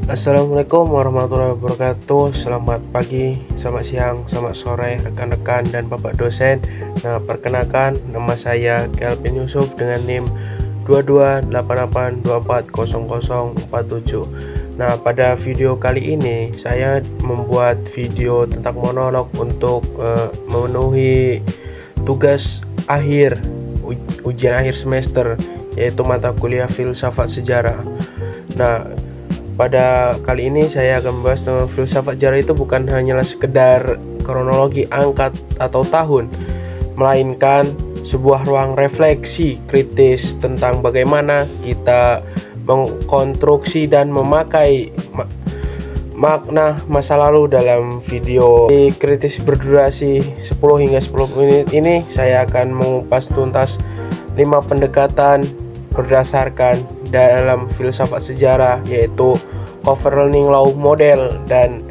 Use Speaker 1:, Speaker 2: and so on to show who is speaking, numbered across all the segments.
Speaker 1: Assalamualaikum warahmatullahi wabarakatuh. Selamat pagi, selamat siang, selamat sore rekan-rekan dan bapak dosen. Nah, perkenalkan nama saya Kelvin Yusuf dengan NIM 2288240047. Nah, pada video kali ini saya membuat video tentang monolog untuk memenuhi tugas akhir ujian akhir semester, yaitu mata kuliah filsafat sejarah. Nah, pada kali ini saya akan membahas tentang filsafat sejarah itu bukan hanyalah sekedar kronologi angka atau tahun, melainkan sebuah ruang refleksi kritis tentang bagaimana kita mengkonstruksi dan memakai makna masa lalu. Dalam video kritis berdurasi 10 hingga 10 menit ini saya akan mengupas tuntas 5 pendekatan berdasarkan dalam filsafat sejarah, yaitu Cover-Learning Law Model dan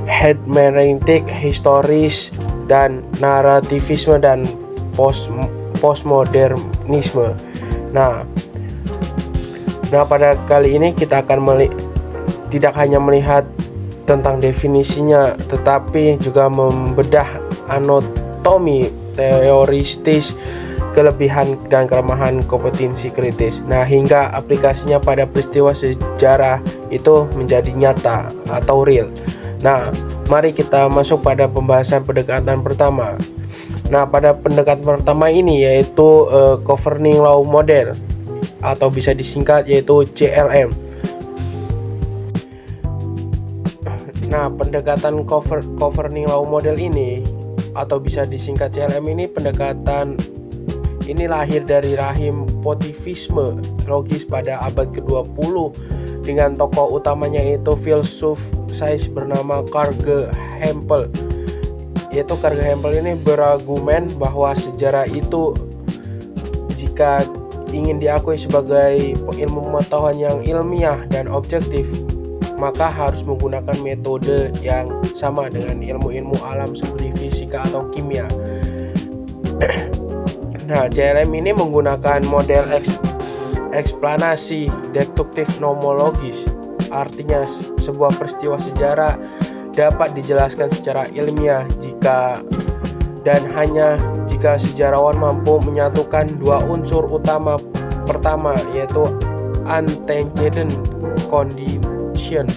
Speaker 1: Hermeneutik historis dan narativisme dan postmodernisme. Nah, pada kali ini kita akan tidak hanya melihat tentang definisinya, tetapi juga membedah anatomi teoristis, kelebihan dan kelemahan kompetensi kritis. Nah, hingga aplikasinya pada peristiwa sejarah itu menjadi nyata atau real. Nah, mari kita masuk pada pembahasan pendekatan pertama. Nah, pada pendekatan pertama ini yaitu Cover-Learning Law Model atau bisa disingkat yaitu CLM. Nah, pendekatan Cover-Learning Law Model ini atau bisa disingkat CLM ini lahir dari rahim positivisme logis pada abad ke-20 dengan tokoh utamanya yaitu filsuf sains bernama Carl Hempel. Carl Hempel ini berargumen bahwa sejarah itu jika ingin diakui sebagai ilmu pengetahuan yang ilmiah dan objektif, maka harus menggunakan metode yang sama dengan ilmu-ilmu alam seperti fisika atau kimia. Nah, CLM ini menggunakan model eksplanasi deduktif nomologis. Artinya sebuah peristiwa sejarah dapat dijelaskan secara ilmiah dan hanya jika sejarawan mampu menyatukan dua unsur utama. Pertama yaitu antecedent condition,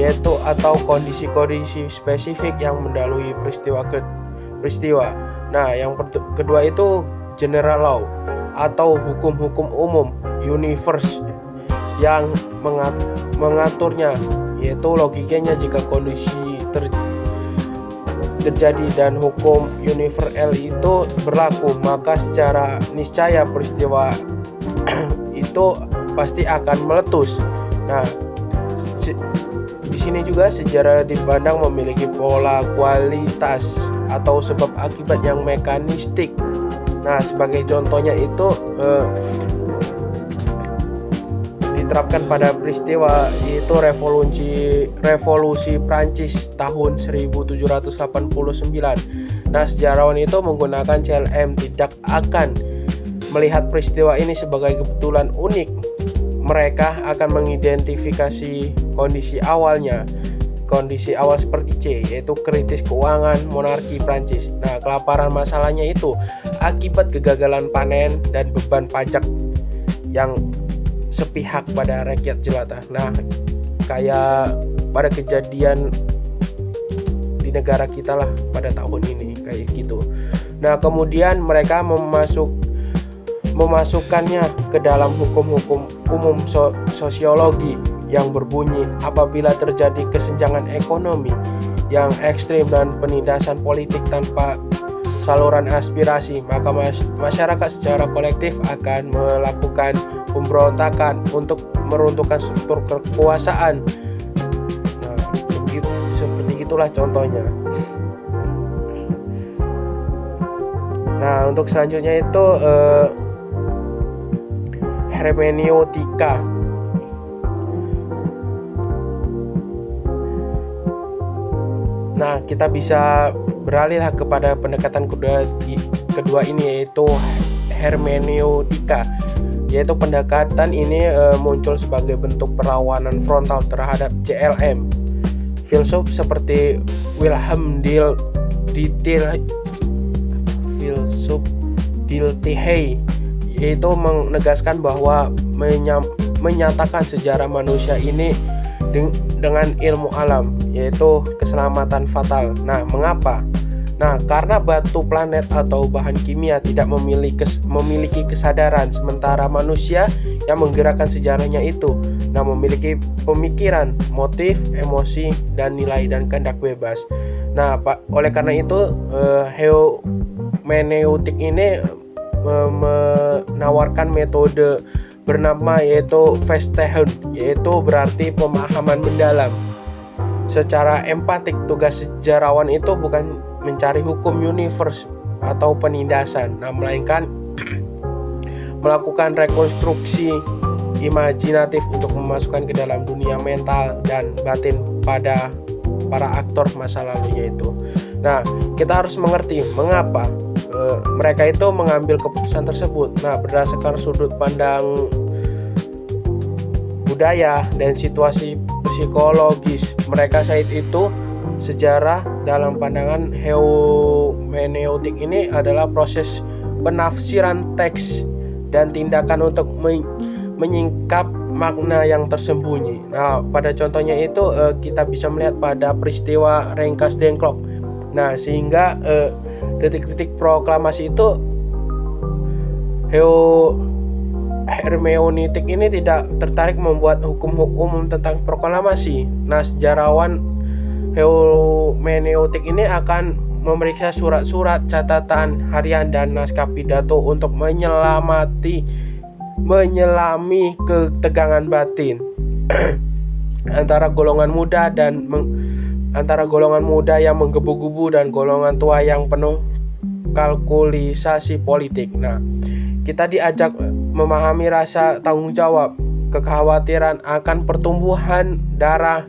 Speaker 1: yaitu atau kondisi-kondisi spesifik yang mendahului peristiwa. Nah, yang kedua itu general law atau hukum-hukum umum universe yang mengaturnya, yaitu logikanya jika kondisi terjadi dan hukum universal itu berlaku, maka secara niscaya peristiwa itu pasti akan meletus. Nah, di sini juga sejarah dipandang memiliki pola kualitas atau sebab akibat yang mekanistik. Nah, sebagai contohnya itu diterapkan pada peristiwa yaitu revolusi Prancis tahun 1789. Nah, sejarawan itu menggunakan CLM tidak akan melihat peristiwa ini sebagai kebetulan unik. Mereka akan mengidentifikasi kondisi awal seperti C, yaitu kritis keuangan monarki Prancis. Nah, kelaparan masalahnya itu akibat kegagalan panen dan beban pajak yang sepihak pada rakyat jelata. Nah, kayak pada kejadian di negara kita lah pada tahun ini kayak gitu. Nah, kemudian mereka memasukkannya ke dalam hukum-hukum umum sosiologi yang berbunyi apabila terjadi kesenjangan ekonomi yang ekstrim dan penindasan politik tanpa saluran aspirasi, maka masyarakat secara kolektif akan melakukan pemberontakan untuk meruntuhkan struktur kekuasaan. Nah, seperti itulah contohnya. Nah, untuk selanjutnya itu hermeneutika. Nah, kita bisa beralihlah kepada pendekatan kedua ini, yaitu hermeneutika, yaitu pendekatan ini muncul sebagai bentuk perlawanan frontal terhadap CLM. Filsuf seperti Wilhelm Dilthey yaitu menegaskan bahwa menyatakan sejarah manusia ini dengan ilmu alam, yaitu keselamatan fatal. Nah, mengapa? Nah, karena batu planet atau bahan kimia tidak memiliki kesadaran, sementara manusia yang menggerakkan sejarahnya itu memiliki pemikiran, motif, emosi, dan nilai dan kehendak bebas. Nah, oleh karena itu hermeneutik ini menawarkan metode bernama yaitu Verstehen, yaitu berarti pemahaman mendalam. Secara empatik, tugas sejarawan itu bukan mencari hukum universe atau penindasan, melainkan melakukan rekonstruksi imajinatif untuk memasukkan ke dalam dunia mental dan batin pada para aktor masa lalunya itu. Nah, kita harus mengerti mengapa mereka itu mengambil keputusan tersebut. Nah, berdasarkan sudut pandang budaya dan situasi psikologis mereka saat itu, sejarah dalam pandangan hermeneutik ini adalah proses penafsiran teks dan tindakan untuk menyingkap makna yang tersembunyi. Nah, pada contohnya itu kita bisa melihat pada peristiwa Rijksdankklok. Nah, sehingga detik-detik proklamasi itu hermeneutik ini tidak tertarik membuat hukum-hukum tentang proklamasi. Nah, sejarawan hermeneutik ini akan memeriksa surat-surat, catatan harian, dan naskah pidato untuk menyelami ketegangan batin antara golongan muda yang menggebu-gebu dan golongan tua yang penuh kalkulisasi politik. Nah, kita diajak memahami rasa tanggung jawab, kekhawatiran akan pertumbuhan darah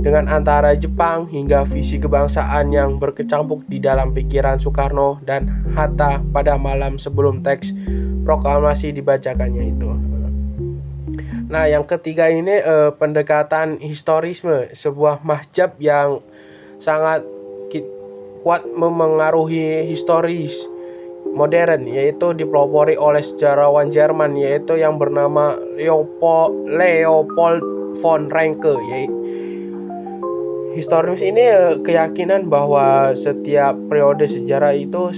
Speaker 1: dengan antara Jepang hingga visi kebangsaan yang berkecimpung di dalam pikiran Soekarno dan Hatta pada malam sebelum teks proklamasi dibacakannya itu. Nah, yang ketiga ini pendekatan historisme, sebuah mazhab yang sangat kuat memengaruhi historis modern, yaitu dipelopori oleh sejarawan Jerman yaitu yang bernama Leopold von Ranke. Historis ini keyakinan bahwa setiap periode sejarah itu,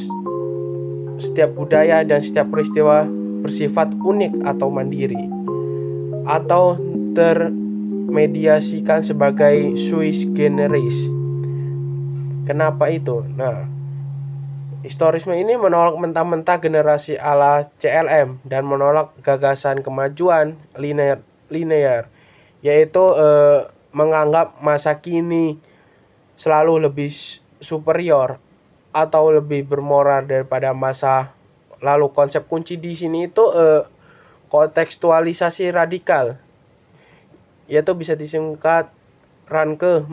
Speaker 1: setiap budaya dan setiap peristiwa bersifat unik atau mandiri, atau termediasikan sebagai sui generis. Kenapa itu? Nah, historisme ini menolak mentah-mentah generasi ala CLM dan menolak gagasan kemajuan linear, yaitu menganggap masa kini selalu lebih superior atau lebih bermoral daripada masa lalu. Konsep kunci di sini itu kontekstualisasi radikal, yaitu bisa disingkat Ranke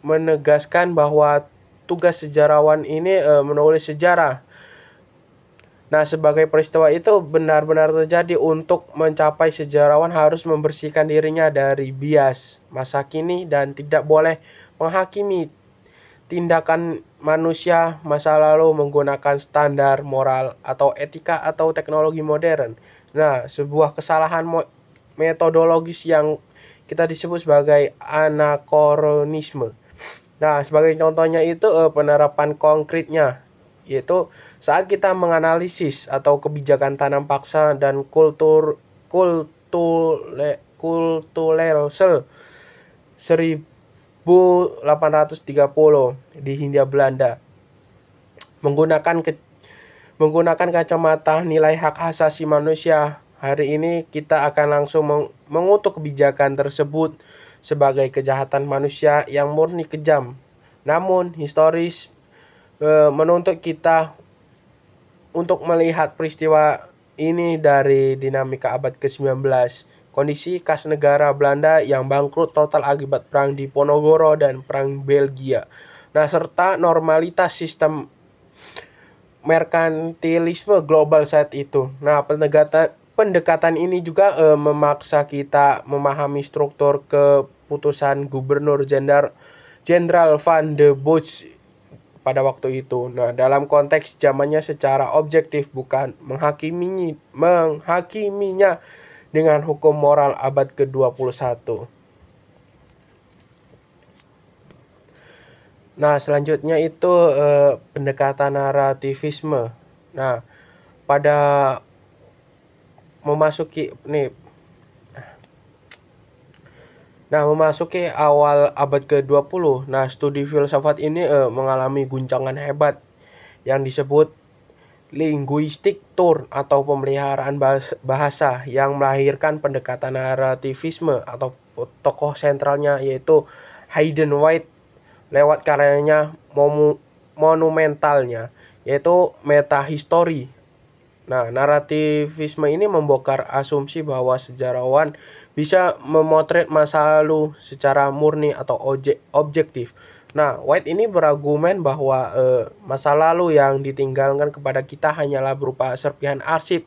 Speaker 1: menegaskan bahwa tugas sejarawan ini menulis sejarah. Nah, sebagai peristiwa itu benar-benar terjadi, untuk mencapai sejarawan harus membersihkan dirinya dari bias masa kini dan tidak boleh menghakimi tindakan manusia masa lalu menggunakan standar moral atau etika atau teknologi modern. Nah, sebuah kesalahan metodologis yang kita disebut sebagai anakronisme. Nah, sebagai contohnya itu penerapan konkretnya, yaitu saat kita menganalisis atau kebijakan tanam paksa dan kulturel 1830 di Hindia Belanda menggunakan kacamata nilai hak asasi manusia. Hari ini kita akan langsung mengutuk kebijakan tersebut sebagai kejahatan manusia yang murni kejam. Namun historis menuntut kita untuk melihat peristiwa ini dari dinamika abad ke-19, kondisi kas negara Belanda yang bangkrut total akibat perang Diponegoro dan perang Belgia. Nah, serta normalitas sistem merkantilisme global saat itu. Nah, pendekatan ini juga memaksa kita memahami struktur keputusan Gubernur Jenderal Van de Bosch pada waktu itu. Nah, dalam konteks zamannya secara objektif, bukan menghakiminya dengan hukum moral abad ke-21. Nah, selanjutnya itu pendekatan narativisme. Nah, pada memasuki awal abad ke-20, nah studi filsafat ini mengalami guncangan hebat yang disebut linguistic turn atau pemeliharaan bahasa yang melahirkan pendekatan narativisme atau tokoh sentralnya yaitu Hayden White lewat karyanya monumentalnya yaitu Metahistory. Nah, narativisme ini membongkar asumsi bahwa sejarawan bisa memotret masa lalu secara murni atau objektif. Nah, White ini berargumen bahwa masa lalu yang ditinggalkan kepada kita hanyalah berupa serpihan arsip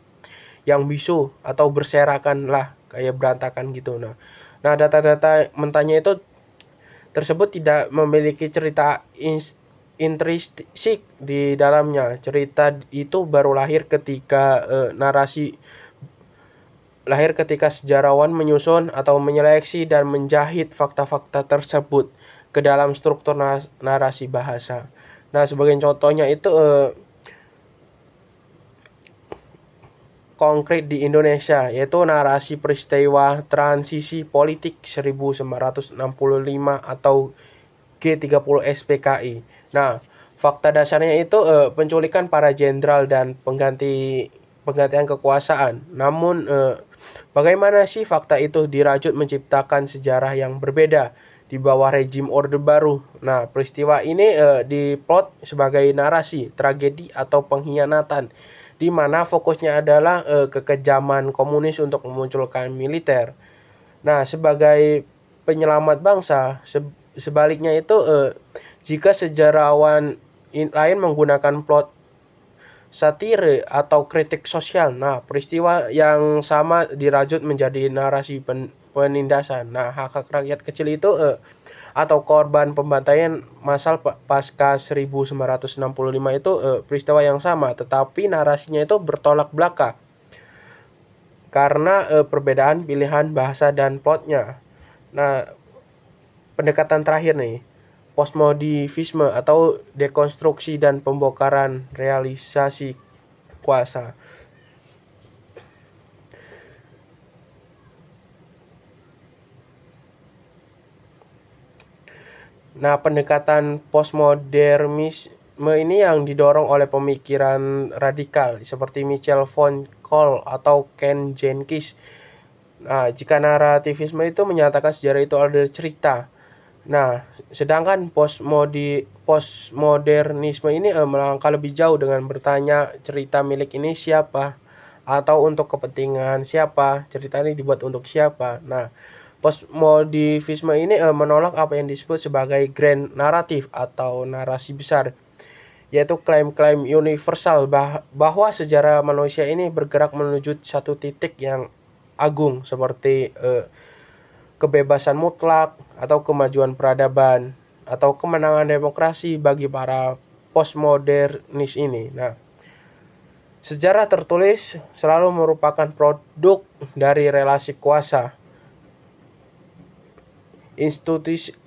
Speaker 1: yang bisu atau berserakan lah, kayak berantakan gitu. Nah, data-data mentahnya itu tersebut tidak memiliki cerita intrinsik di dalamnya. Cerita itu baru lahir ketika ketika sejarawan menyusun atau menyeleksi dan menjahit fakta-fakta tersebut ke dalam struktur narasi bahasa. Nah, sebagai contohnya itu konkret di Indonesia, yaitu narasi peristiwa transisi politik 1965 atau G30 SPKI. Nah, fakta dasarnya itu penculikan para jenderal dan penggantian kekuasaan. Namun bagaimana sih fakta itu dirajut menciptakan sejarah yang berbeda di bawah rejim Orde Baru. Nah, peristiwa ini diplot sebagai narasi, tragedi atau pengkhianatan, di mana fokusnya adalah kekejaman komunis untuk memunculkan militer. Nah, sebagai penyelamat bangsa, sebaliknya itu jika sejarawan lain menggunakan plot satire atau kritik sosial, nah peristiwa yang sama dirajut menjadi narasi penindasan. Nah, hak-hak rakyat kecil itu atau korban pembantaian massal pasca 1965 itu peristiwa yang sama, tetapi narasinya itu bertolak belakang karena perbedaan pilihan bahasa dan plotnya. Nah, pendekatan terakhir nih, postmodernisme atau dekonstruksi dan pembongkaran realisasi kuasa. Nah, pendekatan postmodernisme ini yang didorong oleh pemikiran radikal seperti Michel Foucault atau Ken Jenkins. Nah, jika narativisme itu menyatakan sejarah itu adalah cerita. Nah, sedangkan postmodernisme ini melangkah lebih jauh dengan bertanya cerita milik ini siapa atau untuk kepentingan siapa, cerita ini dibuat untuk siapa. Nah, postmodernisme ini menolak apa yang disebut sebagai grand naratif atau narasi besar, yaitu klaim-klaim universal bahwa sejarah manusia ini bergerak menuju satu titik yang agung seperti kebebasan mutlak atau kemajuan peradaban atau kemenangan demokrasi bagi para postmodernis ini. Nah, sejarah tertulis selalu merupakan produk dari relasi kuasa.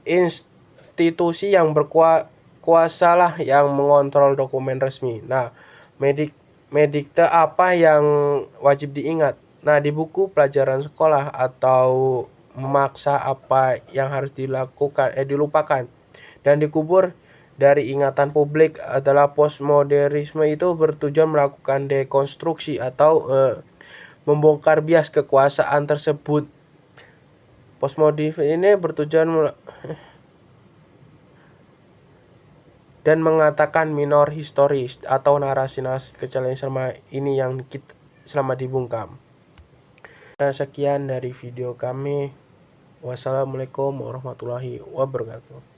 Speaker 1: Institusi yang berkuasalah yang mengontrol dokumen resmi. Nah, medikte apa yang wajib diingat? Nah, di buku pelajaran sekolah atau memaksa apa yang harus dilupakan dan dikubur dari ingatan publik adalah postmodernisme itu bertujuan melakukan dekonstruksi atau membongkar bias kekuasaan tersebut. Postmodernisme ini bertujuan dan mengatakan minor historis atau narasi-narasi kecil selama ini yang selama dibungkam. Nah, sekian dari video kami. Wassalamualaikum warahmatullahi wabarakatuh.